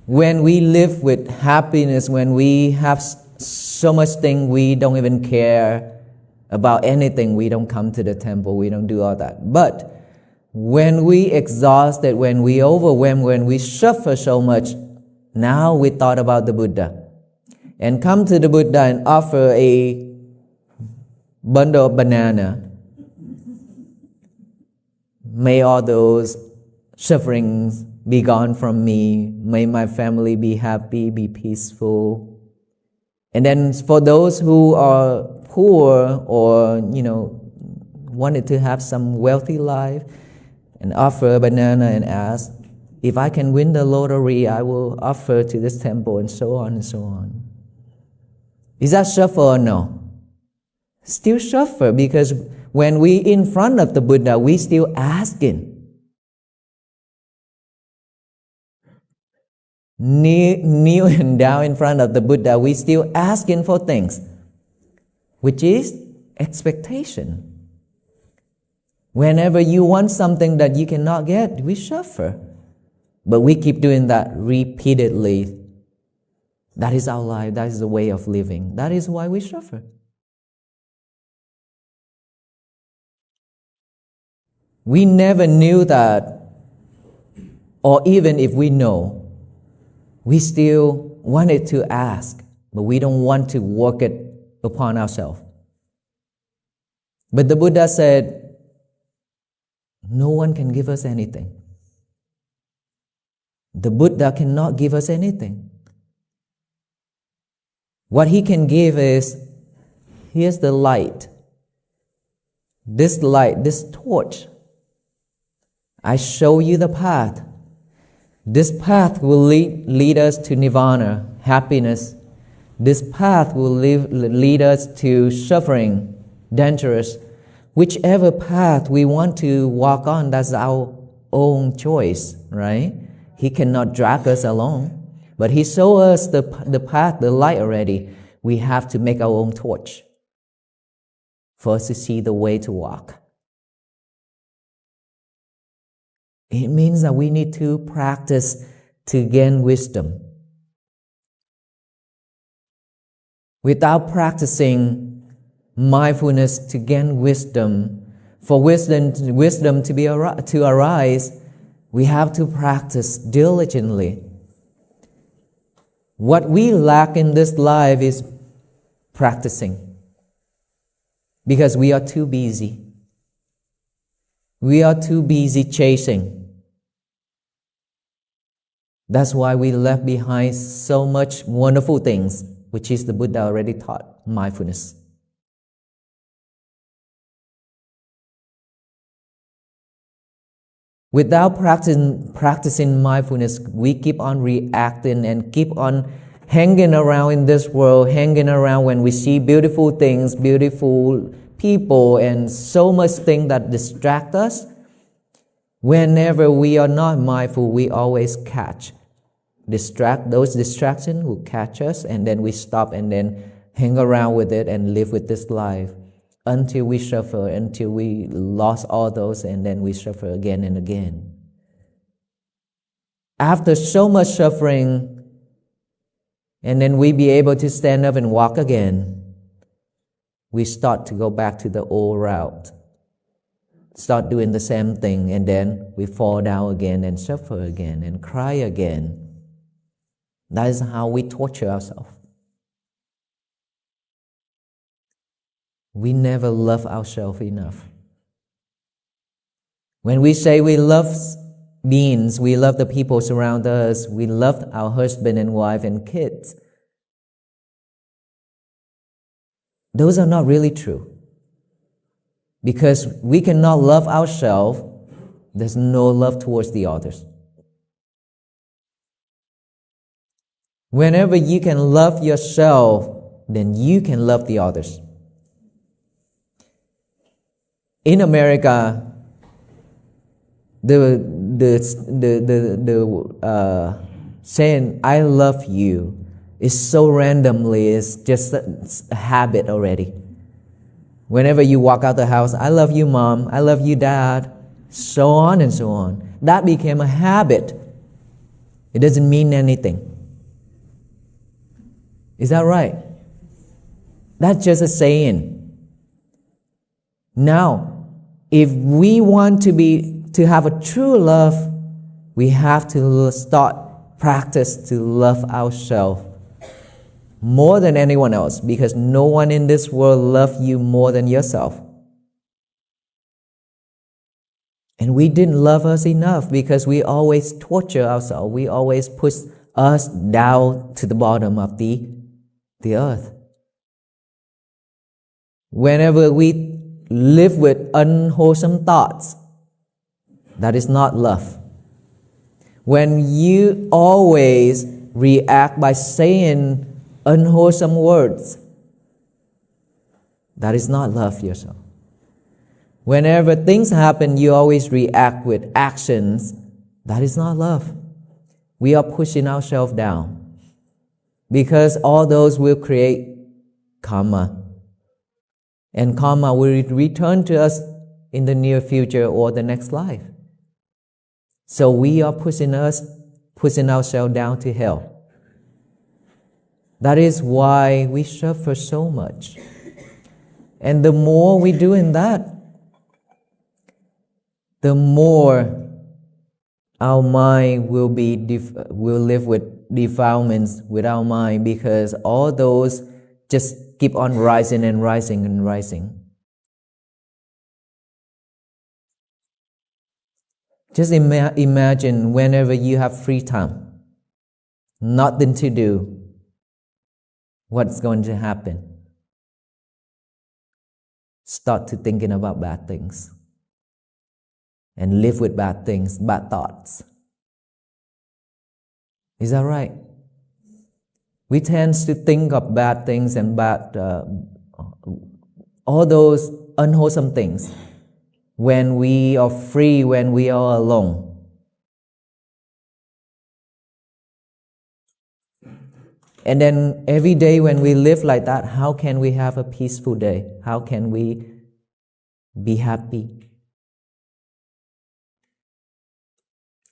When we live with happiness, when we have so much thing, we don't even care about anything. We don't come to the temple. We don't do all that. But when we exhausted, when we overwhelmed, when we suffer so much, now we thought about the Buddha and come to the Buddha and offer a bundle of banana. May all those sufferings be gone from me. May my family be happy, be peaceful. And then for those who are poor or, wanted to have some wealthy life, and offer a banana and ask, if I can win the lottery, I will offer to this temple, and so on and so on. Is that suffer or no? Still suffer, because when we in front of the Buddha, we still asking. Kneeling down in front of the Buddha, we still asking for things, which is expectation. Whenever you want something that you cannot get, we suffer. But we keep doing that repeatedly. That is our life. That is the way of living. That is why we suffer. We never knew that, or even if we know, we still wanted to ask, but we don't want to work it upon ourselves. But the Buddha said, no one can give us anything. The Buddha cannot give us anything. What he can give is, here's the light. This light, this torch. I show you the path. This path will lead us to nirvana, happiness. This path will lead us to suffering, dangerous. Whichever path we want to walk on, that's our own choice, right? He cannot drag us along. But He showed us the path, the light already. We have to make our own torch for us to see the way to walk. It means that we need to practice to gain wisdom. Without practicing mindfulness to gain wisdom, for wisdom to arise, we have to practice diligently. What we lack in this life is practicing, because we are too busy. We are too busy chasing. That's why we left behind so much wonderful things, which is the Buddha already taught, mindfulness. Without practicing mindfulness, we keep on reacting and keep on hanging around in this world, hanging around when we see beautiful things, beautiful people, and so much things that distract us. Whenever we are not mindful, we always catch. Those distractions will catch us, and then we stop and then hang around with it and live with this life until we suffer, until we lost all those, and then we suffer again and again. After so much suffering, and then we be able to stand up and walk again, we start to go back to the old route. Start doing the same thing, and then we fall down again and suffer again and cry again. That is how we torture ourselves. We never love ourselves enough. When we say we love beings, we love the people around us, we love our husband and wife and kids, those are not really true. Because we cannot love ourselves, there's no love towards the others. Whenever you can love yourself, then you can love the others. In America, the saying "I love you" is so randomly, it's just a habit already. Whenever you walk out the house, "I love you, Mom," "I love you, Dad," so on and so on. That became a habit. It doesn't mean anything. Is that right? That's just a saying. Now, if we want to have a true love, we have to start practice to love ourselves more than anyone else, because no one in this world loves you more than yourself. And we didn't love us enough because we always torture ourselves. We always push us down to the bottom of the earth. Whenever we live with unwholesome thoughts, that is not love. When you always react by saying unwholesome words, that is not love yourself. Whenever things happen, you always react with actions. That is not love. We are pushing ourselves down, because all those will create karma. And karma will return to us in the near future or the next life. So we are pushing ourselves down to hell. That is why we suffer so much. And the more we do in that, the more our mind will live with defilements with our mind, because all those just keep on rising and rising and rising. Just imagine whenever you have free time, nothing to do, what's going to happen? Start to thinking about bad things. And live with bad things, bad thoughts. Is that right? We tend to think of bad things and all those unwholesome things when we are free, when we are alone. And then every day when we live like that, how can we have a peaceful day? How can we be happy?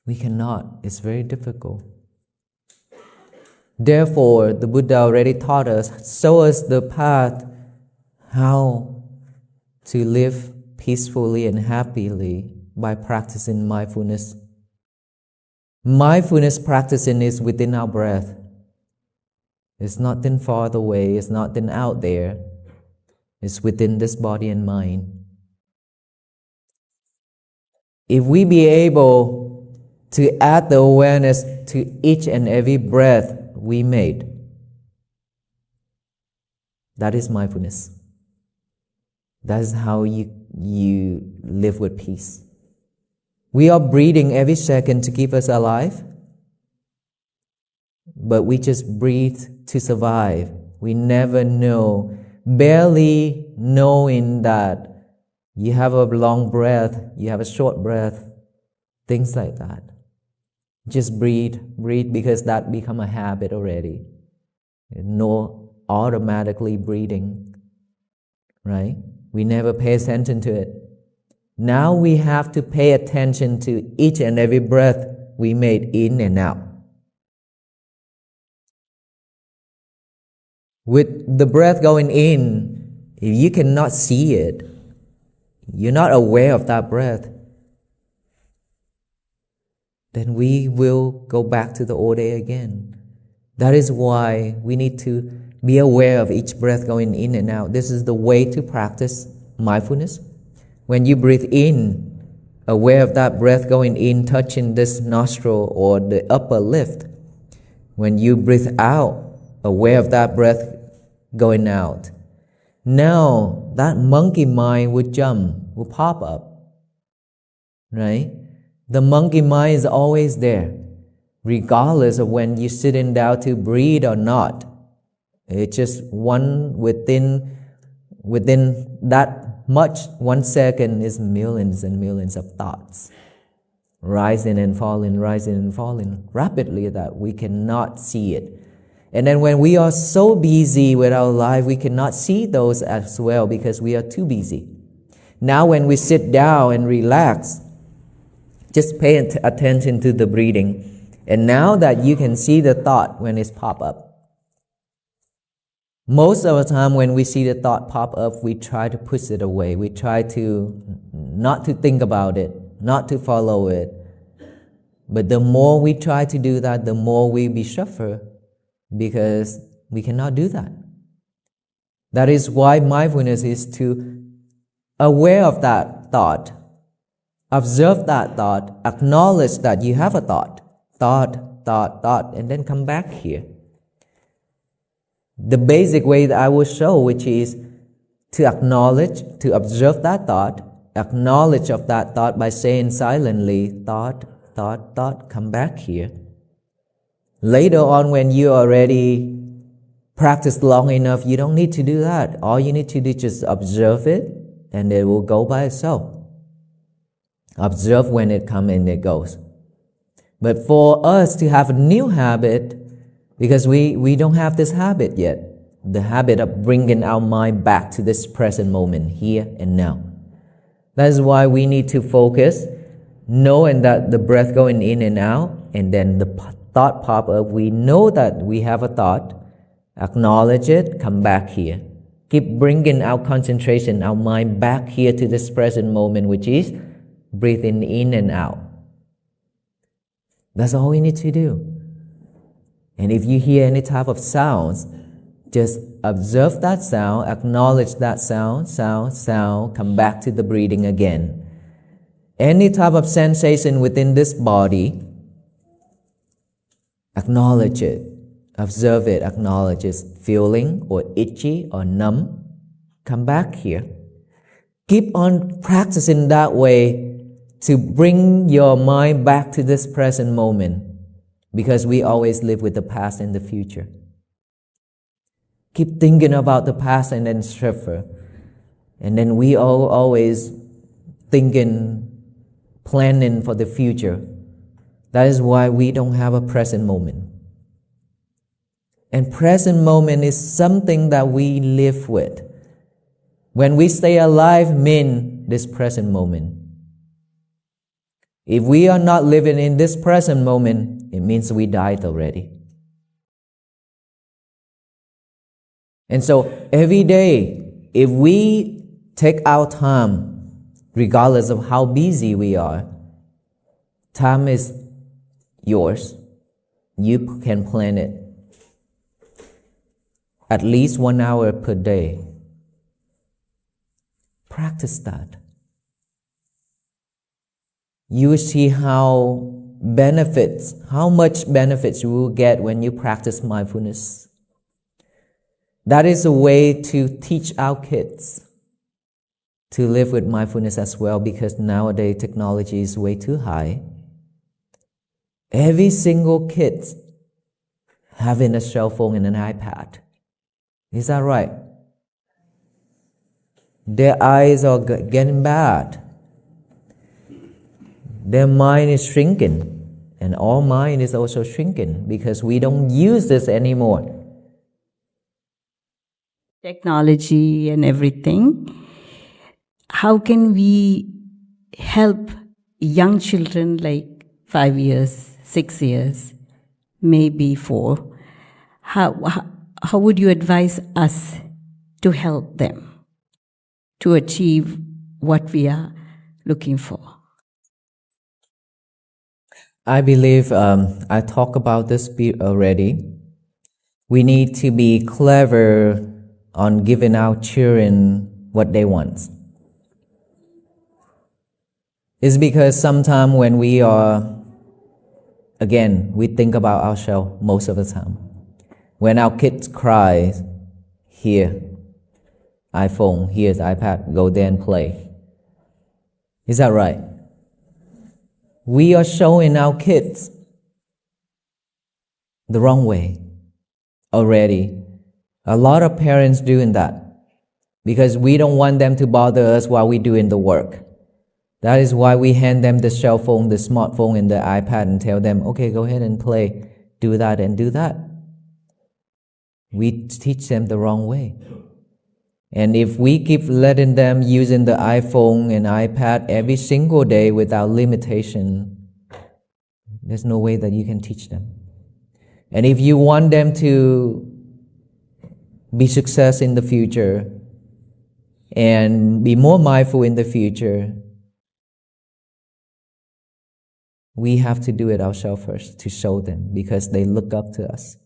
We cannot. It's very difficult. Therefore, the Buddha already taught us, show us the path how to live peacefully and happily by practicing mindfulness. Mindfulness practicing is within our breath. It's nothing far away. It's nothing out there. It's within this body and mind. If we be able to add the awareness to each and every breath we made, that is mindfulness. That is how you live with peace. We are breathing every second to keep us alive, but we just breathe to survive. We never know, barely knowing that you have a long breath, you have a short breath, things like that. Just breathe because that become a habit already. No automatically breathing, right? We never pay attention to it. Now we have to pay attention to each and every breath we made in and out. With the breath going in, if you cannot see it, you're not aware of that breath, then we will go back to the old day again. That is why we need to be aware of each breath going in and out. This is the way to practice mindfulness. When you breathe in, aware of that breath going in, touching this nostril or the upper lip. When you breathe out, aware of that breath going out. Now, that monkey mind will jump, will pop up, right? The monkey mind is always there, regardless of when you're sitting down to breathe or not. It's just one within that much, 1 second is millions and millions of thoughts, rising and falling rapidly that we cannot see it. And then when we are so busy with our life, we cannot see those as well because we are too busy. Now when we sit down and relax, just pay attention to the breathing And now that you can see the thought when it's pop up, most of the time when we see the thought pop up, we try to push it away. We try to not to think about it, not to follow it. But the more we try to do that, the more we suffer, because we cannot do that. That is why mindfulness is to aware of that thought, observe that thought, acknowledge that you have a thought, and then come back here. The basic way that I will show, which is to acknowledge, to observe that thought, acknowledge of that thought by saying silently, thought, come back here. Later on, when you already practiced long enough, you don't need to do that. All you need to do is just observe it, and it will go by itself. Observe when it comes and it goes. But for us to have a new habit, because we don't have this habit yet, the habit of bringing our mind back to this present moment, here and now. That is why we need to focus, knowing that the breath going in and out, and then the thought pop up. We know that we have a thought, acknowledge it, come back here. Keep bringing our concentration, our mind back here to this present moment, which is breathing in and out. That's all we need to do. And if you hear any type of sounds, just observe that sound, acknowledge that sound, come back to the breathing again. Any type of sensation within this body, acknowledge it, observe it, acknowledge it, feeling or itchy or numb, come back here. Keep on practicing that way to bring your mind back to this present moment, because we always live with the past and the future. Keep thinking about the past and then suffer. And then we always thinking, planning for the future. That is why we don't have a present moment. And present moment is something that we live with. When we stay alive, mean this present moment. If we are not living in this present moment, it means we died already. And so every day, if we take our time, regardless of how busy we are, time is yours. You can plan it. At least 1 hour per day. Practice that. You will see how much benefits you will get when you practice mindfulness. That is a way to teach our kids to live with mindfulness as well, because nowadays technology is way too high. Every single kid having a cell phone and an iPad. Is that right? Their eyes are getting bad. Their mind is shrinking. And our mind is also shrinking because we don't use this anymore. Technology and everything. How can we help young children like 5 years, 6 years, maybe 4? How would you advise us to help them to achieve what we are looking for? I believe I talked about this bit already. We need to be clever on giving our children what they want. It's because sometimes when we are, again, we think about ourselves most of the time. When our kids cry, here, iPhone, here's iPad, go there and play. Is that right? We are showing our kids the wrong way already. A lot of parents doing that because we don't want them to bother us while we're doing the work. That is why we hand them the cell phone, the smartphone, and the iPad and tell them, okay, go ahead and play, do that and do that. We teach them the wrong way. And if we keep letting them using the iPhone and iPad every single day without limitation, There's no way that you can teach them. And if you want them to be success in the future and be more mindful in the future, we have to do it ourselves first to show them, because they look up to us.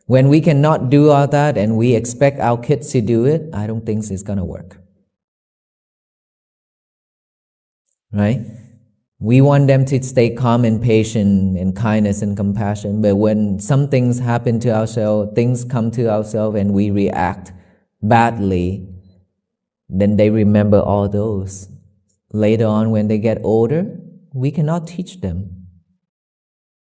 When we cannot do all that and we expect our kids to do it, I don't think it's going to work. Right? We want them to stay calm and patient and kindness and compassion, but when some things happen to ourselves, things come to ourselves and we react badly, then they remember all those. Later on, when they get older, we cannot teach them.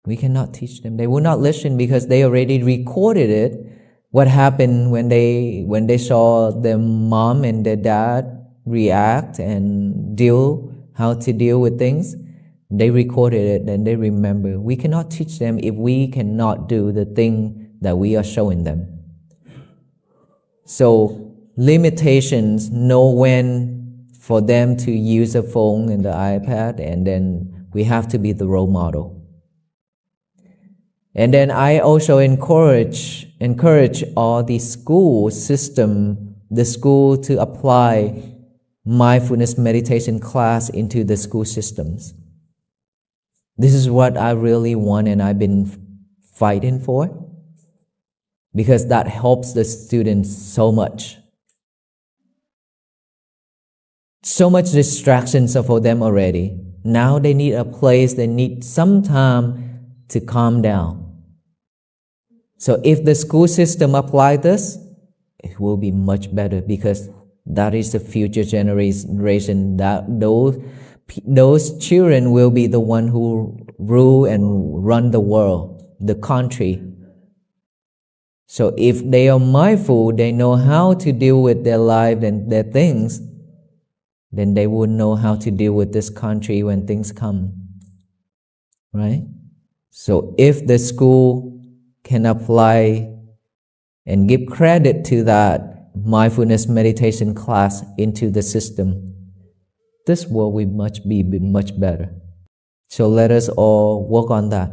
We cannot teach them. They will not listen because they already recorded it. What happened when they saw their mom and their dad react and how to deal with things. They recorded it and they remember. We cannot teach them if we cannot do the thing that we are showing them. So limitations, know when for them to use a phone and the iPad, and then we have to be the role model. And then I also encourage all the school system, the school to apply mindfulness meditation class into the school systems. This is what I really want and I've been fighting for, because that helps the students so much. So much distractions for them already. Now they need a place, they need some time to calm down. So if the school system apply this, it will be much better, because that is the future generation. That those children will be the one who rule and run the world, the country. So if they are mindful, they know how to deal with their life and their things, then they will know how to deal with this country when things come. Right? So if the school can apply and give credit to that mindfulness meditation class into the system, this world will be much better. So let us all work on that.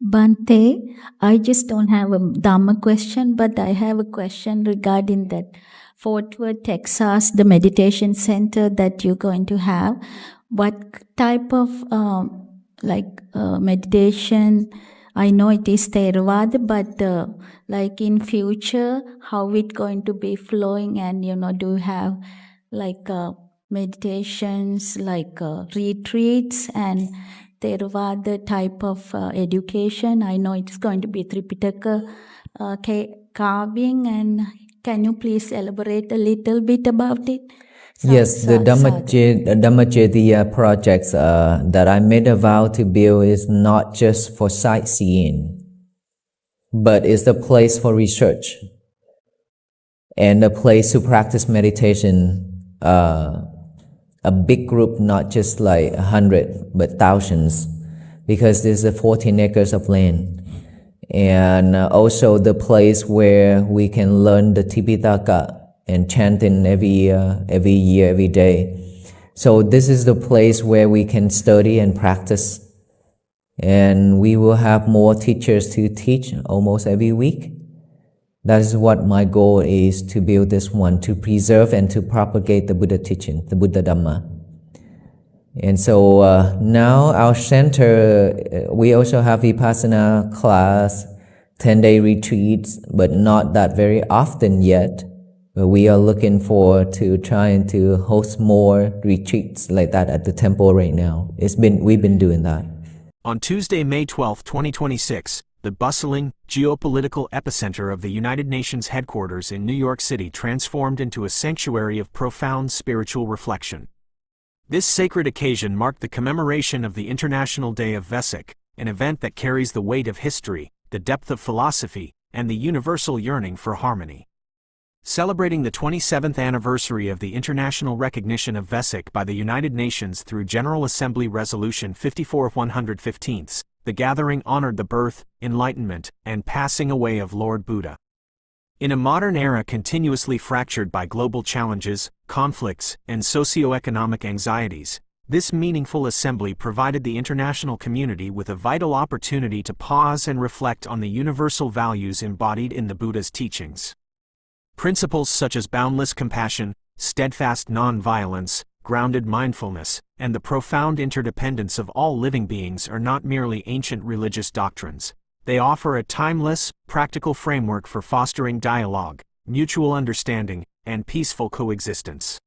Bante, I just don't have a Dhamma question, but I have a question regarding that Fort Worth, Texas, the meditation center that you're going to have. What type of meditation? I know it is Theravada, but like in future, how it going to be flowing? And do you have meditations, retreats and Theravada type of education? I know it's going to be Tripitaka carving, and can you please elaborate a little bit about it? Yes, the Dhammacetiya projects that I made a vow to build is not just for sightseeing, but it's a place for research and a place to practice meditation. A big group, not just like 100, but thousands, because there's 14 acres of land. And also the place where we can learn the Tipitaka and chanting every year, every day. So this is the place where we can study and practice. And we will have more teachers to teach almost every week. That is what my goal is, to build this one, to preserve and to propagate the Buddha teaching, the Buddha Dhamma. And so now our center, we also have Vipassana class, 10-day retreats, but not that very often yet. But we are looking forward to trying to host more retreats like that at the temple right now. We've been doing that. On Tuesday, May 12, 2026, the bustling, geopolitical epicenter of the United Nations headquarters in New York City transformed into a sanctuary of profound spiritual reflection. This sacred occasion marked the commemoration of the International Day of Vesak, an event that carries the weight of history, the depth of philosophy, and the universal yearning for harmony. Celebrating the 27th anniversary of the international recognition of Vesak by the United Nations through General Assembly Resolution 54/115, the gathering honored the birth, enlightenment, and passing away of Lord Buddha. In a modern era continuously fractured by global challenges, conflicts, and socio-economic anxieties, This meaningful assembly provided the international community with a vital opportunity to pause and reflect on the universal values embodied in the Buddha's teachings. Principles such as boundless compassion, steadfast non-violence, grounded mindfulness, and the profound interdependence of all living beings are not merely ancient religious doctrines. They offer a timeless, practical framework for fostering dialogue, mutual understanding, and peaceful coexistence.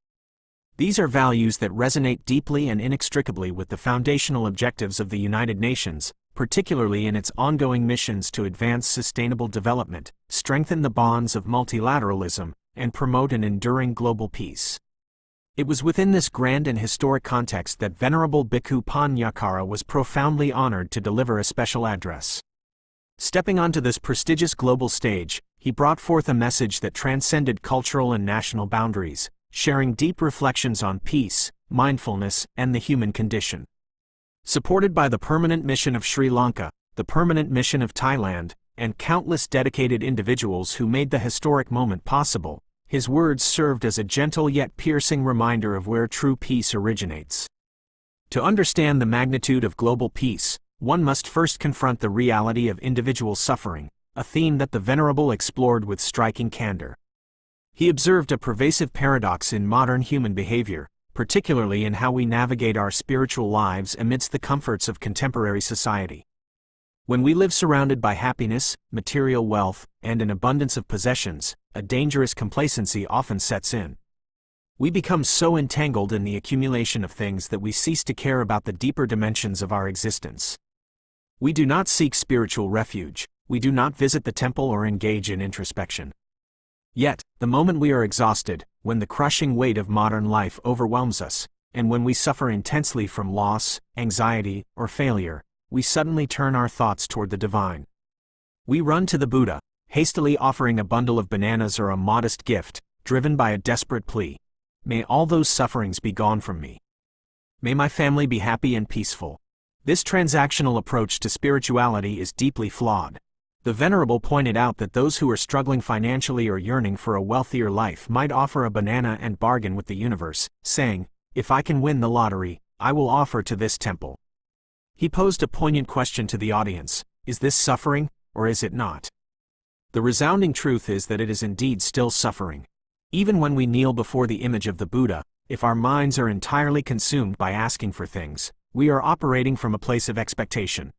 These are values that resonate deeply and inextricably with the foundational objectives of the United Nations, particularly in its ongoing missions to advance sustainable development, strengthen the bonds of multilateralism, and promote an enduring global peace. It was within this grand and historic context that Venerable Bhikkhu Panyakara was profoundly honored to deliver a special address. Stepping onto this prestigious global stage, he brought forth a message that transcended cultural and national boundaries, sharing deep reflections on peace, mindfulness, and the human condition. Supported by the Permanent Mission of Sri Lanka, the Permanent Mission of Thailand, and countless dedicated individuals who made the historic moment possible, his words served as a gentle yet piercing reminder of where true peace originates. To understand the magnitude of global peace, one must first confront the reality of individual suffering, a theme that the Venerable explored with striking candor. He observed a pervasive paradox in modern human behavior, particularly in how we navigate our spiritual lives amidst the comforts of contemporary society. When we live surrounded by happiness, material wealth, and an abundance of possessions, a dangerous complacency often sets in. We become so entangled in the accumulation of things that we cease to care about the deeper dimensions of our existence. We do not seek spiritual refuge, we do not visit the temple or engage in introspection. Yet, the moment we are exhausted, when the crushing weight of modern life overwhelms us, and when we suffer intensely from loss, anxiety, or failure, we suddenly turn our thoughts toward the divine. We run to the Buddha, hastily offering a bundle of bananas or a modest gift, driven by a desperate plea. May all those sufferings be gone from me. May my family be happy and peaceful. This transactional approach to spirituality is deeply flawed. The Venerable pointed out that those who are struggling financially or yearning for a wealthier life might offer a banana and bargain with the universe, saying, "If I can win the lottery, I will offer to this temple." He posed a poignant question to the audience: is this suffering, or is it not? The resounding truth is that it is indeed still suffering. Even when we kneel before the image of the Buddha, if our minds are entirely consumed by asking for things, we are operating from a place of expectation.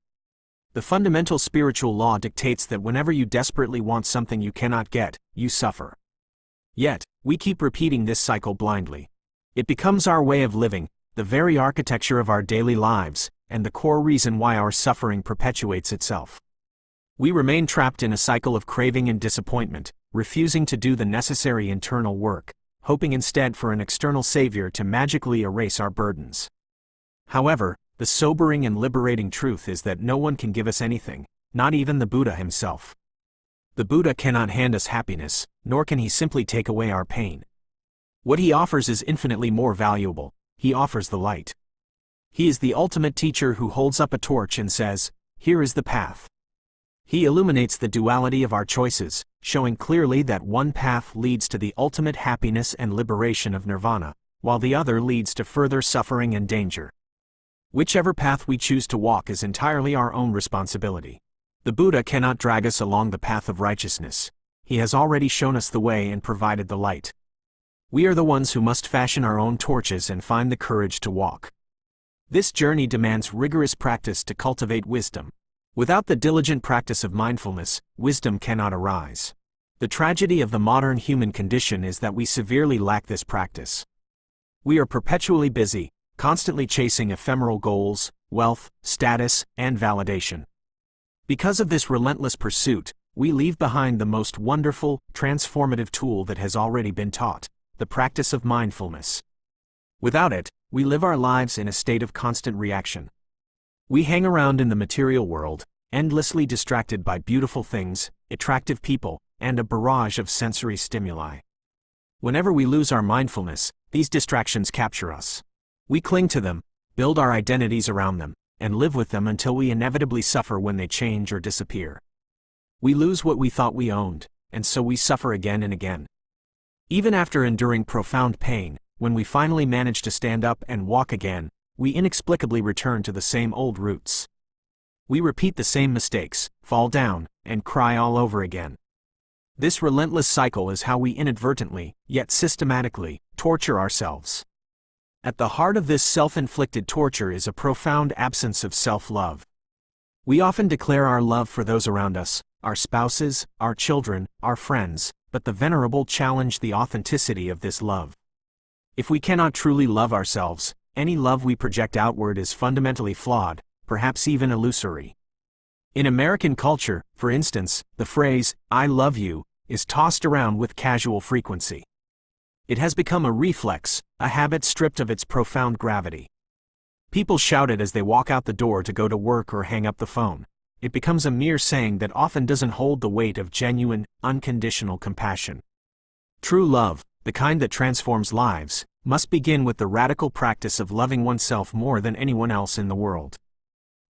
The fundamental spiritual law dictates that whenever you desperately want something you cannot get, you suffer. Yet, we keep repeating this cycle blindly. It becomes our way of living, the very architecture of our daily lives, and the core reason why our suffering perpetuates itself. We remain trapped in a cycle of craving and disappointment, refusing to do the necessary internal work, hoping instead for an external savior to magically erase our burdens. However, the sobering and liberating truth is that no one can give us anything, not even the Buddha himself. The Buddha cannot hand us happiness, nor can he simply take away our pain. What he offers is infinitely more valuable. He offers the light. He is the ultimate teacher who holds up a torch and says, "Here is the path." He illuminates the duality of our choices, showing clearly that one path leads to the ultimate happiness and liberation of nirvana, while the other leads to further suffering and danger. Whichever path we choose to walk is entirely our own responsibility. The Buddha cannot drag us along the path of righteousness. He has already shown us the way and provided the light. We are the ones who must fashion our own torches and find the courage to walk. This journey demands rigorous practice to cultivate wisdom. Without the diligent practice of mindfulness, wisdom cannot arise. The tragedy of the modern human condition is that we severely lack this practice. We are perpetually busy, constantly chasing ephemeral goals, wealth, status, and validation. Because of this relentless pursuit, we leave behind the most wonderful, transformative tool that has already been taught, the practice of mindfulness. Without it, we live our lives in a state of constant reaction. We hang around in the material world, endlessly distracted by beautiful things, attractive people, and a barrage of sensory stimuli. Whenever we lose our mindfulness, these distractions capture us. We cling to them, build our identities around them, and live with them until we inevitably suffer when they change or disappear. We lose what we thought we owned, and so we suffer again and again. Even after enduring profound pain, when we finally manage to stand up and walk again, we inexplicably return to the same old roots. We repeat the same mistakes, fall down, and cry all over again. This relentless cycle is how we inadvertently, yet systematically, torture ourselves. At the heart of this self-inflicted torture is a profound absence of self-love. We often declare our love for those around us, our spouses, our children, our friends, but the venerable challenge the authenticity of this love. If we cannot truly love ourselves, any love we project outward is fundamentally flawed, perhaps even illusory. In American culture, for instance, the phrase, "I love you," is tossed around with casual frequency. It has become a reflex, a habit stripped of its profound gravity. People shout it as they walk out the door to go to work or hang up the phone. It becomes a mere saying that often doesn't hold the weight of genuine, unconditional compassion. True love, the kind that transforms lives, must begin with the radical practice of loving oneself more than anyone else in the world.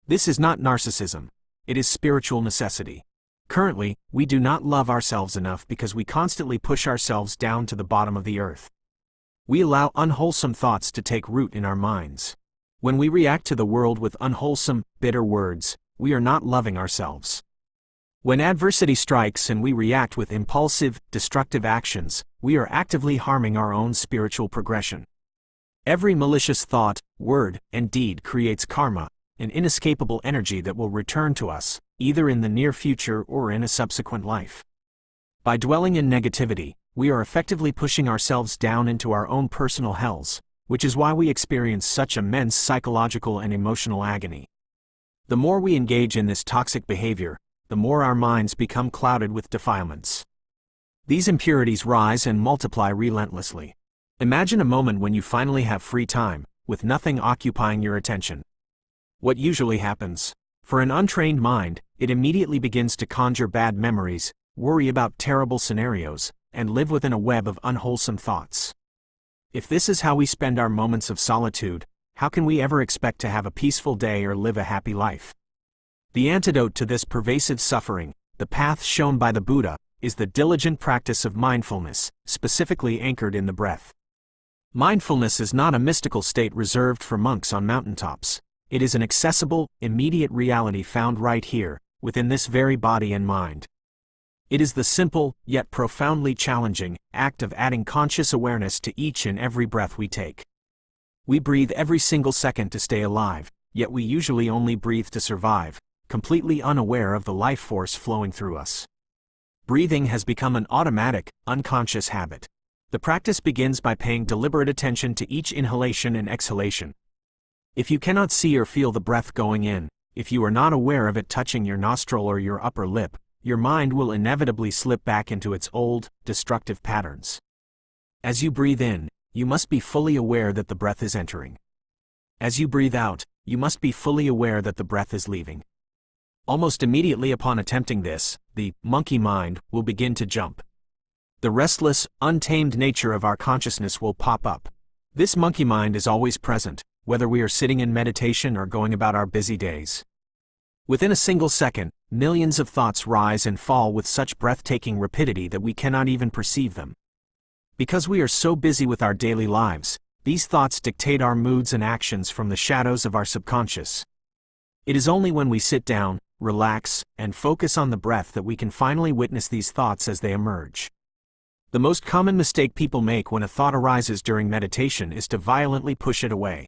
This is not narcissism. It is spiritual necessity. Currently, we do not love ourselves enough because we constantly push ourselves down to the bottom of the earth. We allow unwholesome thoughts to take root in our minds. When we react to the world with unwholesome, bitter words, we are not loving ourselves. When adversity strikes and we react with impulsive, destructive actions, we are actively harming our own spiritual progression. Every malicious thought, word, and deed creates karma, an inescapable energy that will return to us, either in the near future or in a subsequent life. By dwelling in negativity, we are effectively pushing ourselves down into our own personal hells, which is why we experience such immense psychological and emotional agony. The more we engage in this toxic behavior, the more our minds become clouded with defilements. These impurities rise and multiply relentlessly. Imagine a moment when you finally have free time, with nothing occupying your attention. What usually happens? For an untrained mind, it immediately begins to conjure bad memories, worry about terrible scenarios, and live within a web of unwholesome thoughts. If this is how we spend our moments of solitude, how can we ever expect to have a peaceful day or live a happy life? The antidote to this pervasive suffering, the path shown by the Buddha, is the diligent practice of mindfulness, specifically anchored in the breath. Mindfulness is not a mystical state reserved for monks on mountaintops. It is an accessible, immediate reality found right here, within this very body and mind. It is the simple, yet profoundly challenging, act of adding conscious awareness to each and every breath we take. We breathe every single second to stay alive, yet we usually only breathe to survive, completely unaware of the life force flowing through us. Breathing has become an automatic, unconscious habit. The practice begins by paying deliberate attention to each inhalation and exhalation. If you cannot see or feel the breath going in, if you are not aware of it touching your nostril or your upper lip, your mind will inevitably slip back into its old, destructive patterns. As you breathe in, you must be fully aware that the breath is entering. As you breathe out, you must be fully aware that the breath is leaving. Almost immediately upon attempting this, the monkey mind will begin to jump. The restless, untamed nature of our consciousness will pop up. This monkey mind is always present, whether we are sitting in meditation or going about our busy days. Within a single second, millions of thoughts rise and fall with such breathtaking rapidity that we cannot even perceive them. Because we are so busy with our daily lives, these thoughts dictate our moods and actions from the shadows of our subconscious. It is only when we sit down, relax, and focus on the breath that we can finally witness these thoughts as they emerge. The most common mistake people make when a thought arises during meditation is to violently push it away.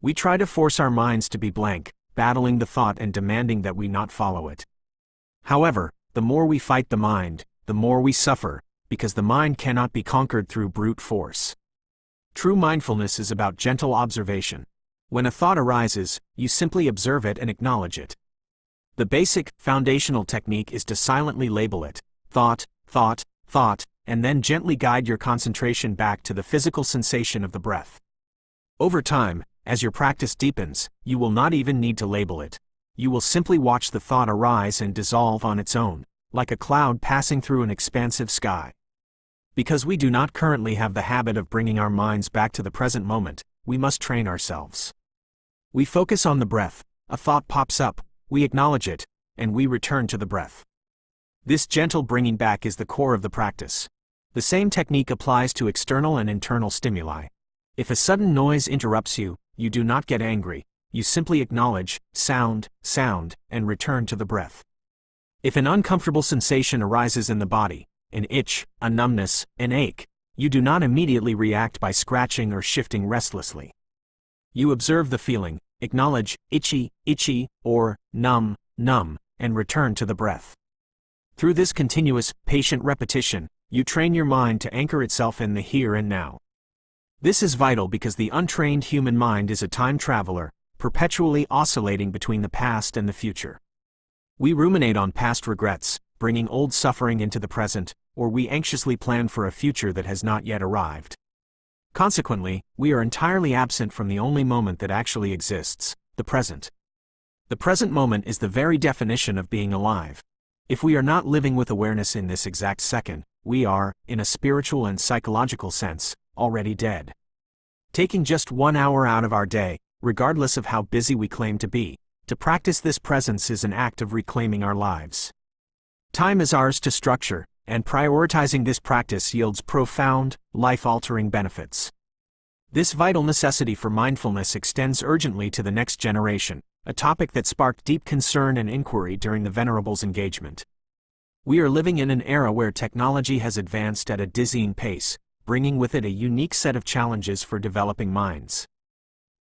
We try to force our minds to be blank, battling the thought and demanding that we not follow it. However, the more we fight the mind, the more we suffer, because the mind cannot be conquered through brute force. True mindfulness is about gentle observation. When a thought arises, you simply observe it and acknowledge it. The basic, foundational technique is to silently label it, thought, thought, thought, and then gently guide your concentration back to the physical sensation of the breath. Over time, as your practice deepens, you will not even need to label it. You will simply watch the thought arise and dissolve on its own, like a cloud passing through an expansive sky. Because we do not currently have the habit of bringing our minds back to the present moment, we must train ourselves. We focus on the breath, a thought pops up, we acknowledge it, and we return to the breath. This gentle bringing back is the core of the practice. The same technique applies to external and internal stimuli. If a sudden noise interrupts you, you do not get angry, you simply acknowledge sound, and return to the breath. If an uncomfortable sensation arises in the body, an itch, a numbness, an ache, you do not immediately react by scratching or shifting restlessly. You observe the feeling, acknowledge itchy, or numb, and return to the breath. Through this continuous, patient repetition, you train your mind to anchor itself in the here and now. This is vital because the untrained human mind is a time traveler, perpetually oscillating between the past and the future. We ruminate on past regrets, bringing old suffering into the present, or we anxiously plan for a future that has not yet arrived. Consequently, we are entirely absent from the only moment that actually exists, the present. The present moment is the very definition of being alive. If we are not living with awareness in this exact second, we are, in a spiritual and psychological sense, already dead. Taking just 1 hour out of our day, regardless of how busy we claim to be, to practice this presence is an act of reclaiming our lives. Time is ours to structure, and prioritizing this practice yields profound, life-altering benefits. This vital necessity for mindfulness extends urgently to the next generation, a topic that sparked deep concern and inquiry during the Venerable's engagement. We are living in an era where technology has advanced at a dizzying pace, bringing with it a unique set of challenges for developing minds.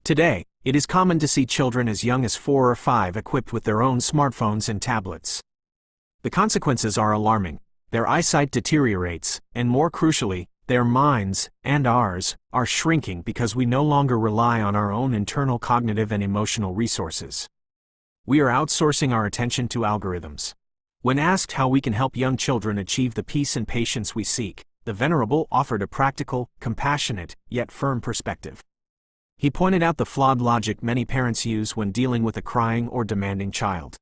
Today, it is common to see children as young as 4 or 5 equipped with their own smartphones and tablets. The consequences are alarming. Their eyesight deteriorates, and more crucially, their minds, and ours, are shrinking because we no longer rely on our own internal cognitive and emotional resources. We are outsourcing our attention to algorithms. When asked how we can help young children achieve the peace and patience we seek, the Venerable offered a practical, compassionate, yet firm perspective. He pointed out the flawed logic many parents use when dealing with a crying or demanding child.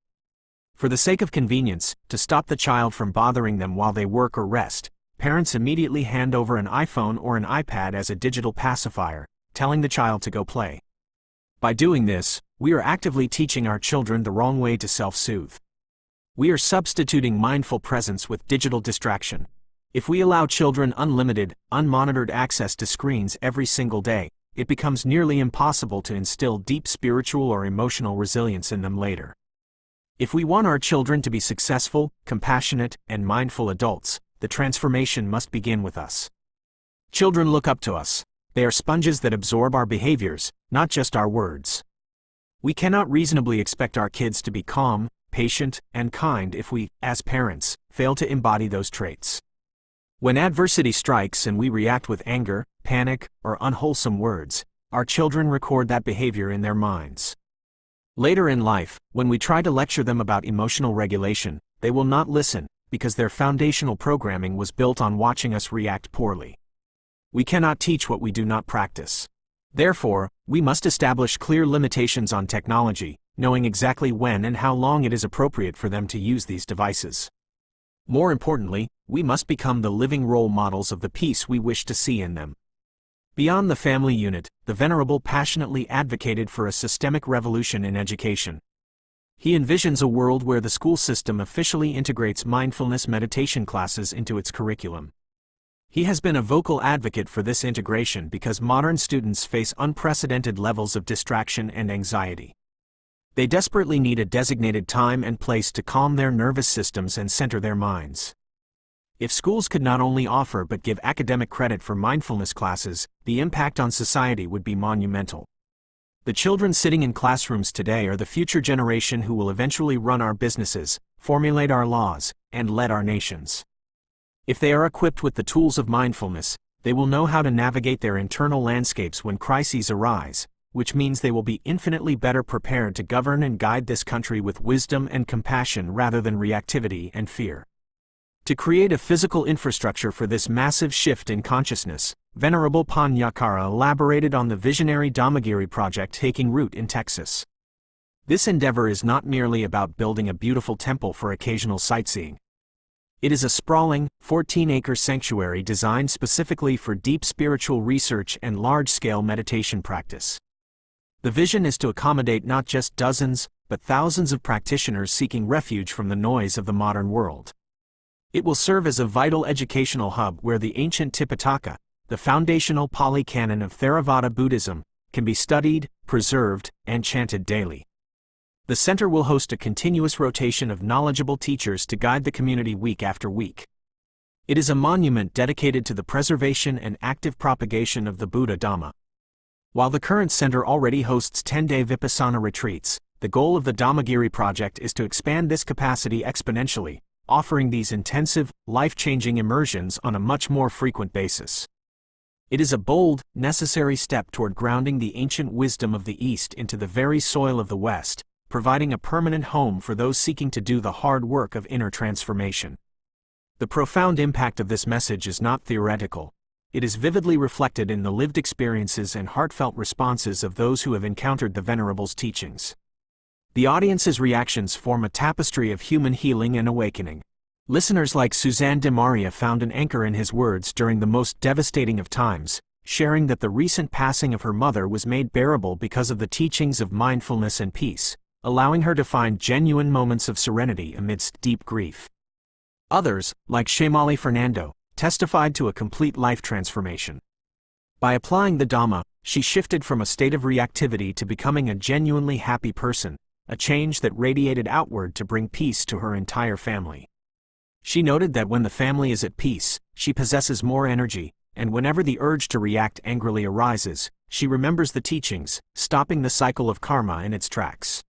For the sake of convenience, to stop the child from bothering them while they work or rest, parents immediately hand over an iPhone or an iPad as a digital pacifier, telling the child to go play. By doing this, we are actively teaching our children the wrong way to self-soothe. We are substituting mindful presence with digital distraction. If we allow children unlimited, unmonitored access to screens every single day, it becomes nearly impossible to instill deep spiritual or emotional resilience in them later. If we want our children to be successful, compassionate, and mindful adults, the transformation must begin with us. Children look up to us. They are sponges that absorb our behaviors, not just our words. We cannot reasonably expect our kids to be calm, patient, and kind if we, as parents, fail to embody those traits. When adversity strikes and we react with anger, panic, or unwholesome words, our children record that behavior in their minds. Later in life, when we try to lecture them about emotional regulation, they will not listen, because their foundational programming was built on watching us react poorly. We cannot teach what we do not practice. Therefore, we must establish clear limitations on technology, knowing exactly when and how long it is appropriate for them to use these devices. More importantly, we must become the living role models of the peace we wish to see in them. Beyond the family unit, the Venerable passionately advocated for a systemic revolution in education. He envisions a world where the school system officially integrates mindfulness meditation classes into its curriculum. He has been a vocal advocate for this integration because modern students face unprecedented levels of distraction and anxiety. They desperately need a designated time and place to calm their nervous systems and center their minds. If schools could not only offer but give academic credit for mindfulness classes, the impact on society would be monumental. The children sitting in classrooms today are the future generation who will eventually run our businesses, formulate our laws, and lead our nations. If they are equipped with the tools of mindfulness, they will know how to navigate their internal landscapes when crises arise, which means they will be infinitely better prepared to govern and guide this country with wisdom and compassion rather than reactivity and fear. To create a physical infrastructure for this massive shift in consciousness, Venerable Panyakara elaborated on the visionary Dhammagiri project taking root in Texas. This endeavor is not merely about building a beautiful temple for occasional sightseeing. It is a sprawling, 14-acre sanctuary designed specifically for deep spiritual research and large-scale meditation practice. The vision is to accommodate not just dozens, but thousands of practitioners seeking refuge from the noise of the modern world. It will serve as a vital educational hub where the ancient Tipitaka, the foundational Pali Canon of Theravada Buddhism, can be studied, preserved, and chanted daily. The center will host a continuous rotation of knowledgeable teachers to guide the community week after week. It is a monument dedicated to the preservation and active propagation of the Buddha Dhamma. While the current center already hosts 10-day Vipassana retreats, the goal of the Dhammagiri project is to expand this capacity exponentially, offering these intensive, life-changing immersions on a much more frequent basis. It is a bold, necessary step toward grounding the ancient wisdom of the East into the very soil of the West, providing a permanent home for those seeking to do the hard work of inner transformation. The profound impact of this message is not theoretical. It is vividly reflected in the lived experiences and heartfelt responses of those who have encountered the Venerable's teachings. The audience's reactions form a tapestry of human healing and awakening. Listeners like Suzanne de Maria found an anchor in his words during the most devastating of times, sharing that the recent passing of her mother was made bearable because of the teachings of mindfulness and peace, allowing her to find genuine moments of serenity amidst deep grief. Others, like Shemali Fernando, testified to a complete life transformation. By applying the Dhamma, she shifted from a state of reactivity to becoming a genuinely happy person, a change that radiated outward to bring peace to her entire family. She noted that when the family is at peace, she possesses more energy, and whenever the urge to react angrily arises, she remembers the teachings, stopping the cycle of karma in its tracks.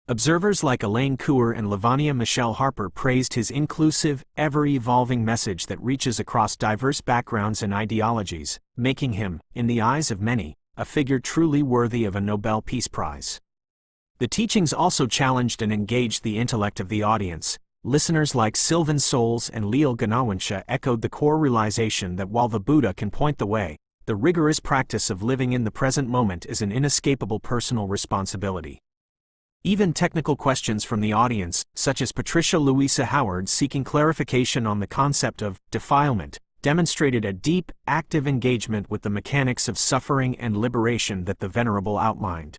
Observers like Elaine Couer and Lavania Michelle Harper praised his inclusive, ever-evolving message that reaches across diverse backgrounds and ideologies, making him, in the eyes of many, a figure truly worthy of a Nobel Peace Prize. The teachings also challenged and engaged the intellect of the audience. Listeners like Sylvan Souls and Leal Ganawansha echoed the core realization that while the Buddha can point the way, the rigorous practice of living in the present moment is an inescapable personal responsibility. Even technical questions from the audience, such as Patricia Louisa Howard seeking clarification on the concept of defilement, demonstrated a deep, active engagement with the mechanics of suffering and liberation that the Venerable outlined.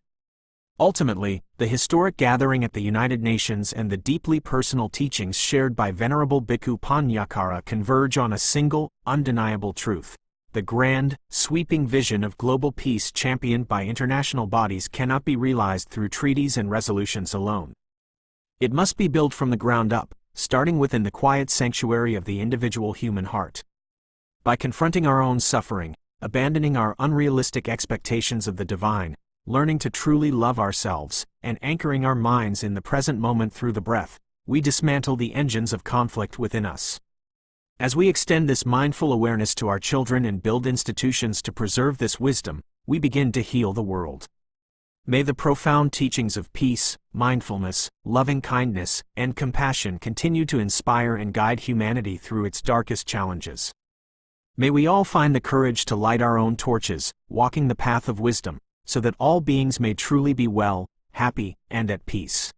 Ultimately, the historic gathering at the United Nations and the deeply personal teachings shared by Venerable Bhikkhu Panyakara converge on a single, undeniable truth. The grand, sweeping vision of global peace championed by international bodies cannot be realized through treaties and resolutions alone. It must be built from the ground up, starting within the quiet sanctuary of the individual human heart. By confronting our own suffering, abandoning our unrealistic expectations of the divine, learning to truly love ourselves, and anchoring our minds in the present moment through the breath, we dismantle the engines of conflict within us. As we extend this mindful awareness to our children and build institutions to preserve this wisdom, we begin to heal the world. May the profound teachings of peace, mindfulness, loving kindness, and compassion continue to inspire and guide humanity through its darkest challenges. May we all find the courage to light our own torches, walking the path of wisdom, so that all beings may truly be well, happy, and at peace.